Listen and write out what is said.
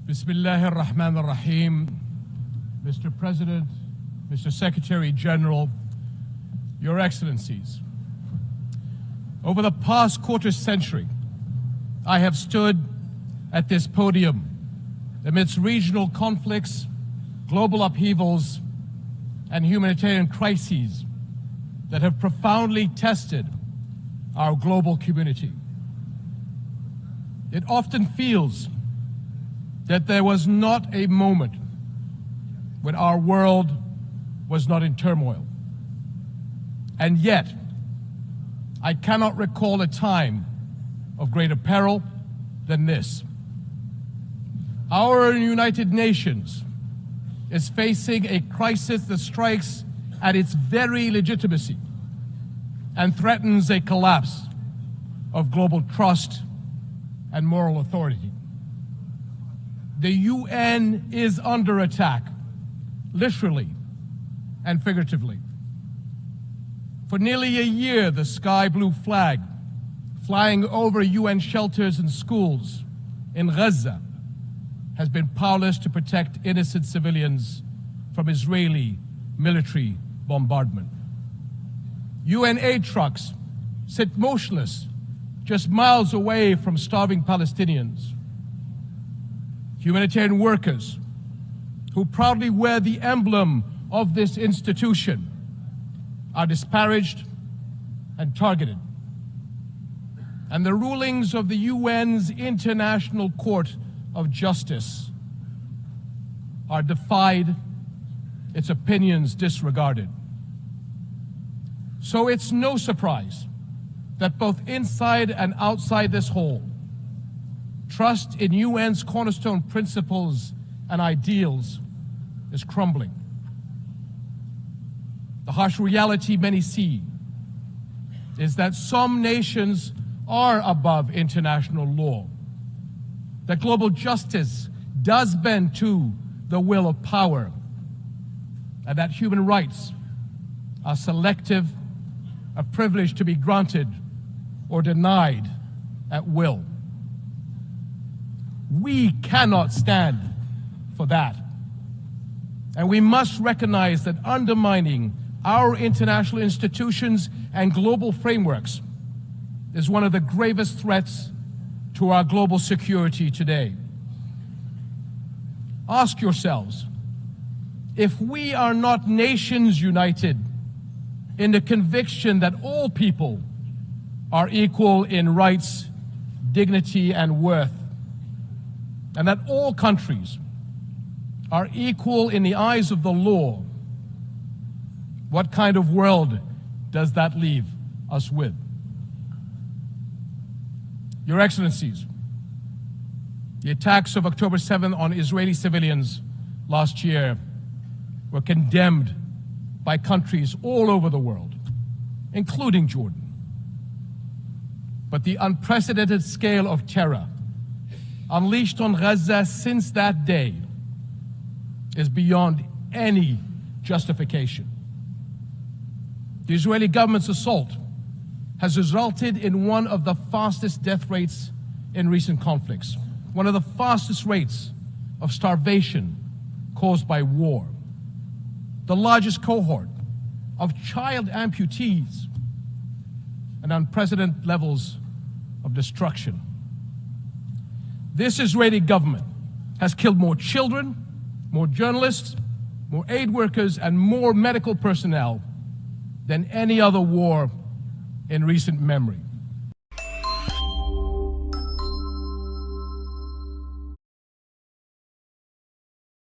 Bismillah ar-Rahman ar-Rahim. Mr. President, Mr. Secretary General, Your Excellencies. Over the past quarter century, I have stood at this podium amidst regional conflicts, global upheavals, and humanitarian crises that have profoundly tested our global community. It often feels that there was not a moment when our world was not in turmoil. And yet, I cannot recall a time of greater peril than this. Our United Nations is facing a crisis that strikes at its very legitimacy and threatens a collapse of global trust and moral authority. The UN is under attack, literally and figuratively. For nearly a year, the sky blue flag flying over UN shelters and schools in Gaza has been powerless to protect innocent civilians from Israeli military bombardment. UN aid trucks sit motionless just miles away from starving Palestinians. Humanitarian workers who proudly wear the emblem of this institution are disparaged and targeted. And the rulings of the UN's International Court of Justice are defied, its opinions disregarded. So it's no surprise that both inside and outside this hall, trust in UN's cornerstone principles and ideals is crumbling. The harsh reality many see is that some nations are above international law, that global justice does bend to the will of power, and that human rights are selective, a privilege to be granted or denied at will. We cannot stand for that. And we must recognize that undermining our international institutions and global frameworks is one of the gravest threats to our global security today. Ask yourselves, if we are not nations united in the conviction that all people are equal in rights, dignity, and worth, and that all countries are equal in the eyes of the law, what kind of world does that leave us with? Your Excellencies, the attacks of October 7th on Israeli civilians last year were condemned by countries all over the world, including Jordan. But the unprecedented scale of terror unleashed on Gaza since that day is beyond any justification. The Israeli government's assault has resulted in one of the fastest death rates in recent conflicts, one of the fastest rates of starvation caused by war, the largest cohort of child amputees, and unprecedented levels of destruction. This Israeli government has killed more children, more journalists, more aid workers, and more medical personnel than any other war in recent memory.